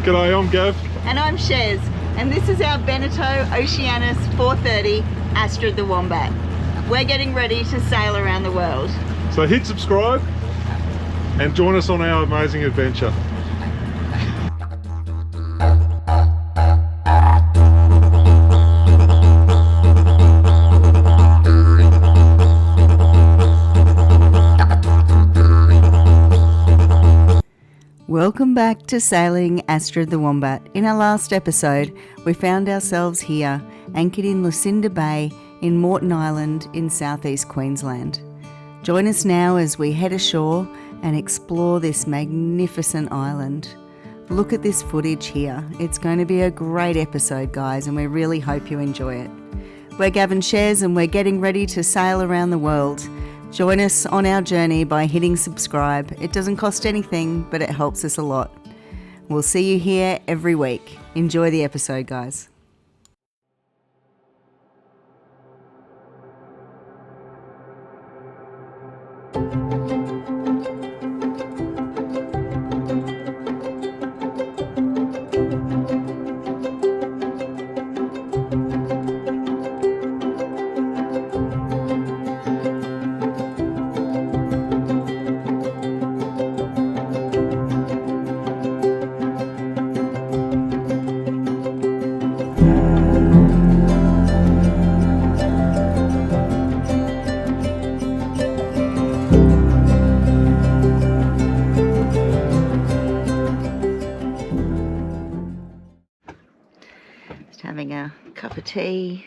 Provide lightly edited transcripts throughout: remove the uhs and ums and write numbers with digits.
G'day, I'm Gav. And I'm Shez, and this is our Beneteau Oceanus 430 Astrid the Wombat. We're getting ready to sail around the world. So hit subscribe and join us on our amazing adventure. Welcome back to Sailing Astrid the Wombat. In our last episode, we found ourselves here, anchored in Lucinda Bay in Moreton Island in southeast Queensland. Join us now as we head ashore and explore this magnificent island. Look at this footage here. It's going to be a great episode, guys, and we really hope you enjoy it. We're Gav and Shez, and we're getting ready to sail around the world. Join us on our journey by hitting subscribe. It doesn't cost anything, but it helps us a lot. We'll see you here every week. Enjoy the episode, guys. Having a cup of tea,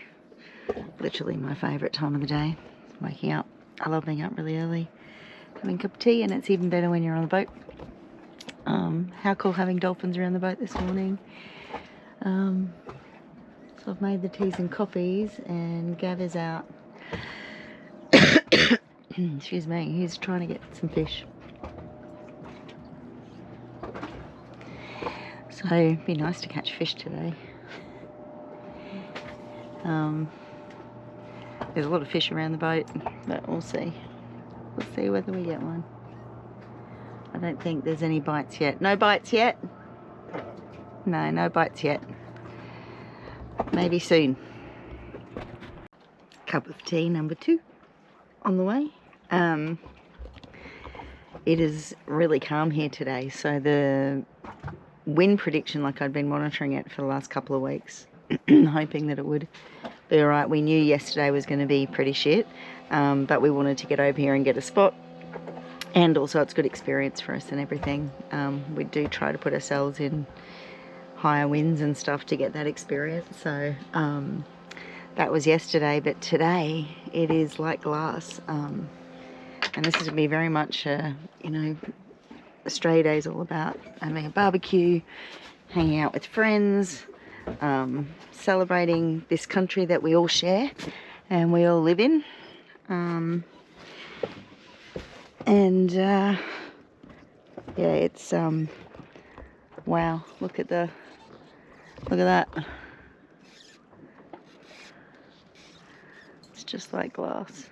literally my favourite time of the day. Waking up, I love being up really early, having a cup of tea, and it's even better when you're on the boat. How cool having dolphins around the boat this morning. So I've made the teas and coffees, and Gav is out. Excuse me, he's trying to get some fish. So it'd be nice to catch fish today. There's a lot of fish around the boat, but we'll see. We'll see whether we get one. I don't think there's any bites yet. No bites yet? No, no bites yet. Maybe soon. Cup of tea number 2 on the way. It is really calm here today, so the wind prediction, like I'd been monitoring it for the last couple of weeks, hoping that it would be alright. We knew yesterday was going to be pretty shit, but we wanted to get over here and get a spot, and also it's good experience for us and everything. We do try to put ourselves in higher winds and stuff to get that experience, so that was yesterday, but today it is like glass, and this is going to be very much Australia Day is all about having a barbecue, hanging out with friends, celebrating this country that we all share and we all live in. Yeah, it's wow, look at that. It's just like glass.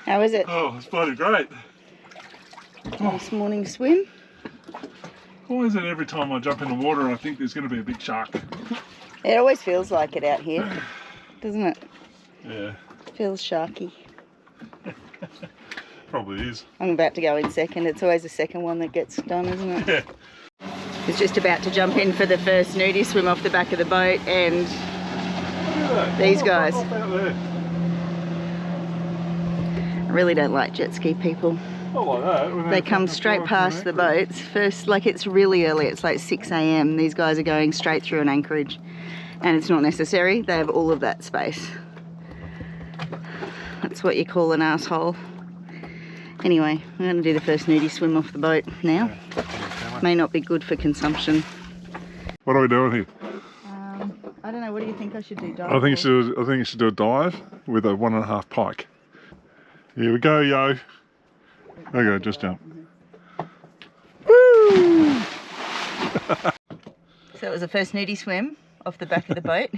How is it? Oh, it's bloody great. This morning swim? Why is it every time I jump in the water I think there's going to be a big shark? It always feels like it out here, doesn't it? Yeah. Feels sharky. Probably is. I'm about to go in second. It's always the second one that gets done, isn't it? Yeah. He's just about to jump in for the first nudie swim off the back of the boat, and these guys. Up out there. I really don't like jet ski people. Not like that. They come straight past the boats. First, like, it's really early, it's like 6 AM. These guys are going straight through an Anchorage, and it's not necessary. They have all of that space. That's what you call an asshole. Anyway, I'm going to do the first nudie swim off the boat now. Yeah. May not be good for consumption. What are we doing here? I don't know, what do you think I should do? Dive I think you should do a dive with a 1.5 pike. Here we go, yo. Okay, just jump. Woo! So it was the first nudie swim off the back of the boat.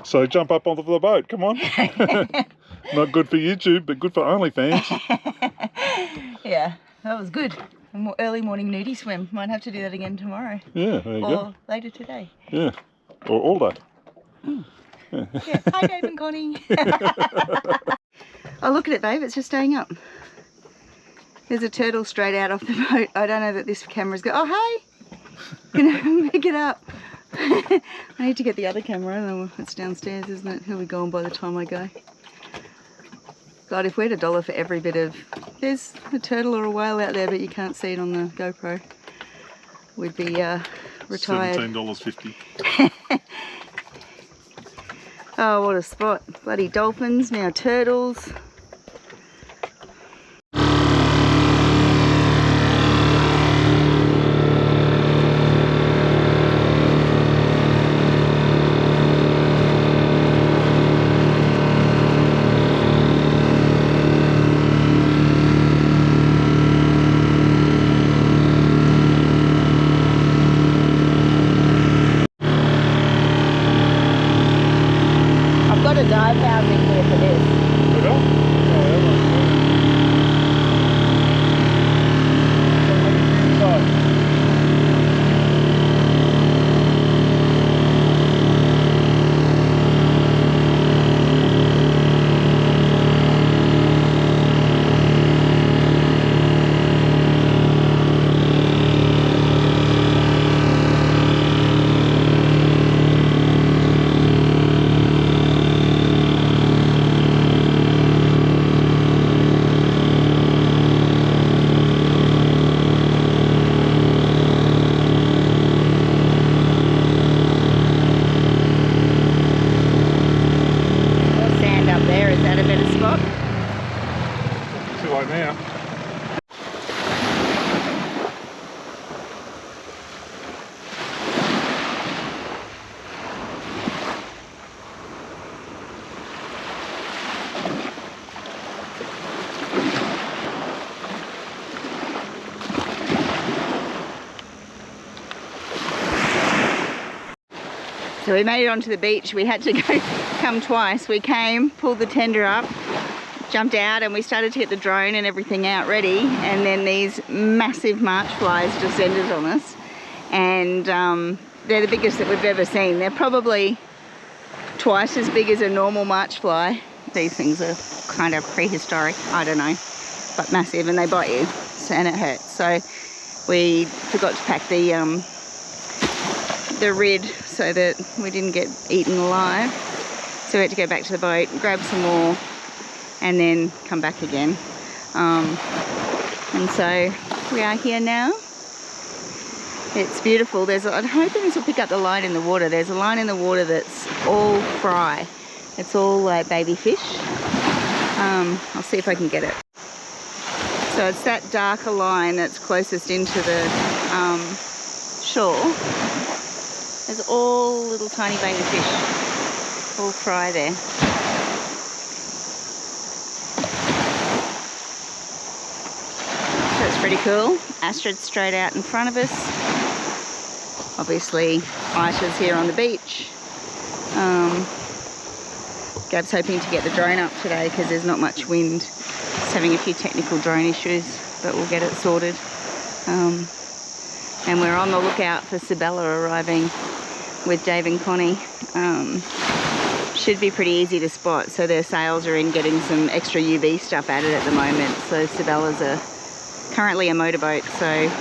So jump up onto the boat, come on. Not good for YouTube, but good for OnlyFans. Yeah, that was good. A early morning nudie swim. Might have to do that again tomorrow. Yeah, there you go. Or later today. Yeah, or all that. Yeah. Hi, Dave and Connie. Oh, look at it, babe. It's just staying up. There's a turtle straight out off the boat. I don't know that this camera's got... Oh, hey! Gonna pick it up. I need to get the other camera. I don't know. It's downstairs, isn't it? He'll be gone by the time I go. God, if we had $1 for every bit of... There's a turtle or a whale out there, but you can't see it on the GoPro. We'd be retired. $17.50. Oh, what a spot. Bloody dolphins, now turtles. Dive housing here for this. Now. So we made it onto the beach. We had to come twice. We came, pulled the tender up, jumped out, and we started to get the drone and everything out ready, and then these massive march flies descended on us, and they're the biggest that we've ever seen. They're probably twice as big as a normal march fly. These things are kind of prehistoric, I don't know, but massive, and they bite you, and it hurts. So we forgot to pack the rid so that we didn't get eaten alive. So we had to go back to the boat, grab some more, and then come back again. And so we are here now. It's beautiful. I'm hoping this will pick up the line in the water. There's a line in the water that's all fry. It's all like baby fish. I'll see if I can get it. So it's that darker line that's closest into the shore. There's all little tiny baby fish, all fry there. So it's pretty cool. Astrid's straight out in front of us. Obviously, Aisha's here on the beach. Gab's hoping to get the drone up today because there's not much wind. Just having a few technical drone issues, but we'll get it sorted. And we're on the lookout for Sabella arriving with Dave and Connie. Should be pretty easy to spot. So their sails are in, getting some extra UV stuff added at the moment. So Sabella's currently a motorboat, so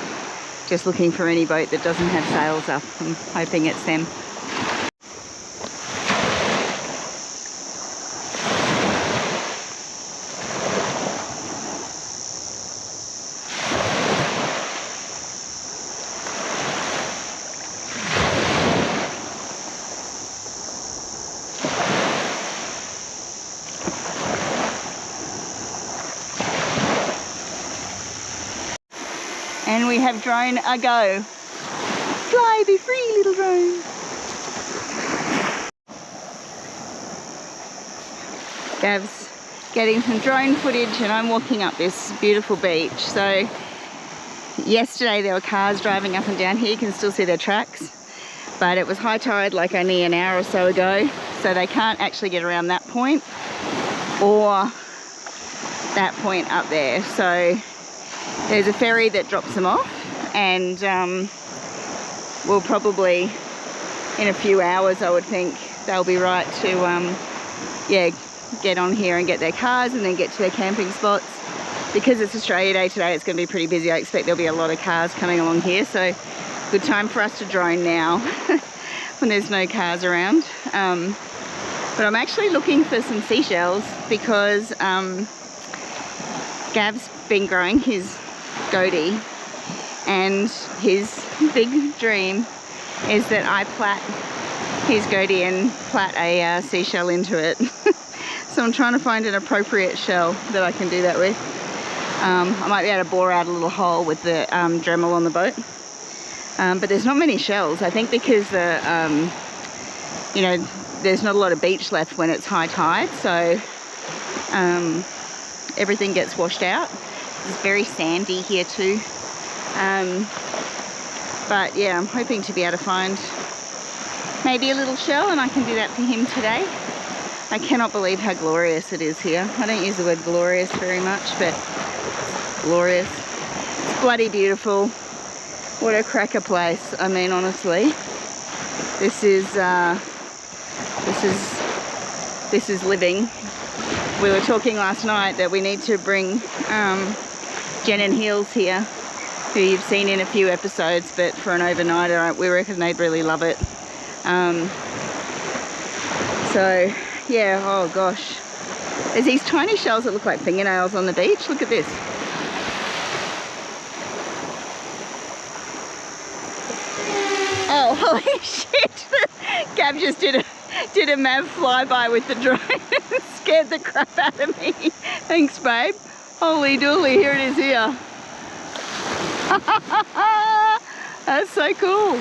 just looking for any boat that doesn't have sails up. I'm hoping it's them. And we have drone a go. Fly, be free, little drone. Gav's getting some drone footage and I'm walking up this beautiful beach. So yesterday there were cars driving up and down here. You can still see their tracks. but it was high tide like only an hour or so ago, so they can't actually get around that point or that point up there. So there's a ferry that drops them off, and we'll probably, in a few hours, I would think, they'll be right to yeah, get on here and get their cars and then get to their camping spots. Because it's Australia Day today, it's going to be pretty busy. I expect there'll be a lot of cars coming along here, so good time for us to drone now when there's no cars around. But I'm actually looking for some seashells because Gav's been growing his goatee, and his big dream is that I plait his goatee and plait a seashell into it. So I'm trying to find an appropriate shell that I can do that with. I might be able to bore out a little hole with the Dremel on the boat. But there's not many shells, I think, because the you know, there's not a lot of beach left when it's high tide, so everything gets washed out. It's very sandy here too. But yeah, I'm hoping to be able to find maybe a little shell, and I can do that for him today. I cannot believe how glorious it is here. I don't use the word glorious very much, but it's glorious. It's bloody beautiful. What a cracker place. I mean, honestly, this is living. We were talking last night that we need to bring Jen and Heels here, who you've seen in a few episodes, but for an overnighter, we reckon they'd really love it. So yeah, oh gosh, there's these tiny shells that look like fingernails on the beach. Look at this. Oh, holy shit. Gab just did a mad flyby with the drone and scared the crap out of me. Thanks, babe. Holy dooly, here it is here. That's so cool.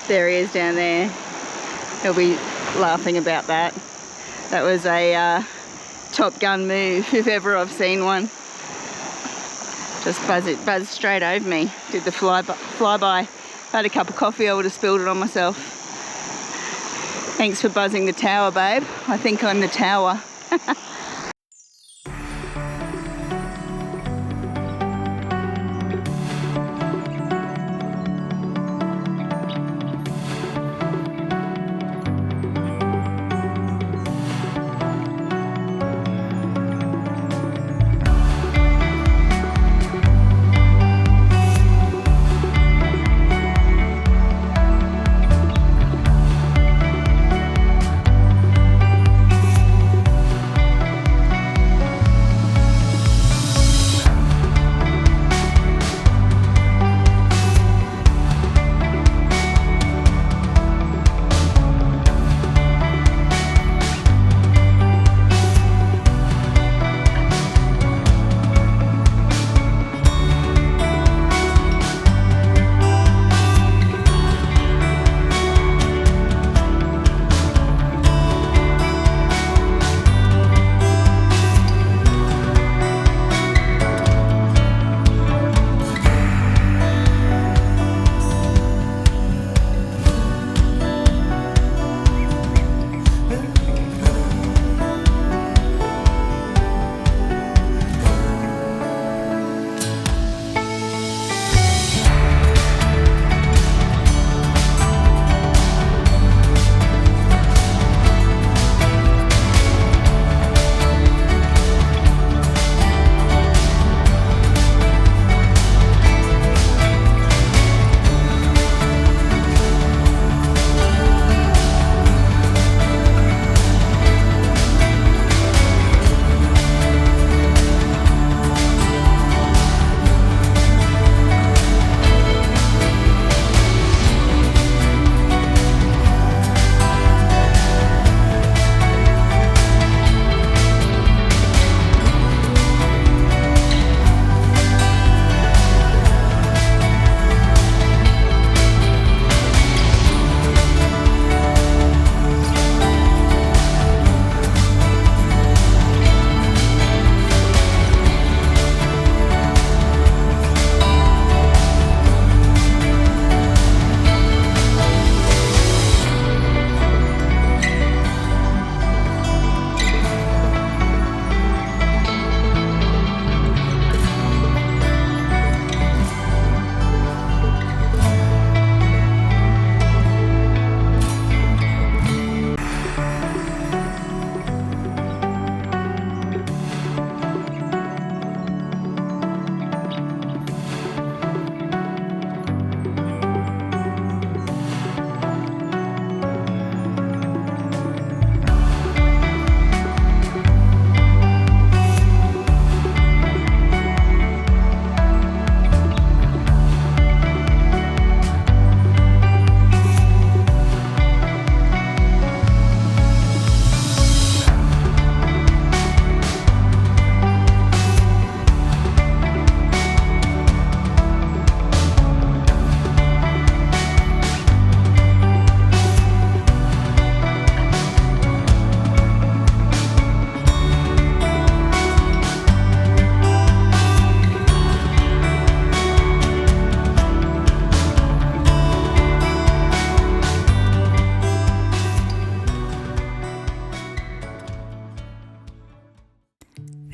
There he is down there. He'll be laughing about that. That was a Top Gun move, if ever I've seen one. Just buzzed straight over me. Did the flyby. If I had a cup of coffee, I would have spilled it on myself. Thanks for buzzing the tower, babe. I think I'm the tower.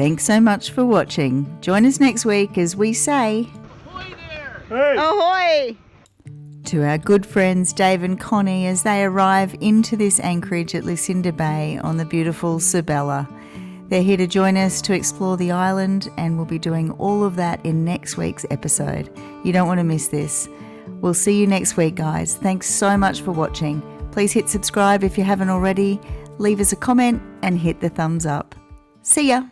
Thanks so much for watching. Join us next week as we say Ahoy there! Hey! ahoy to our good friends Dave and Connie as they arrive into this anchorage at Lucinda Bay on the beautiful Sabella. They're here to join us to explore the island, and we'll be doing all of that in next week's episode. You don't want to miss this. We'll see you next week, guys. Thanks so much for watching. Please hit subscribe if you haven't already, leave us a comment and hit the thumbs up. See ya!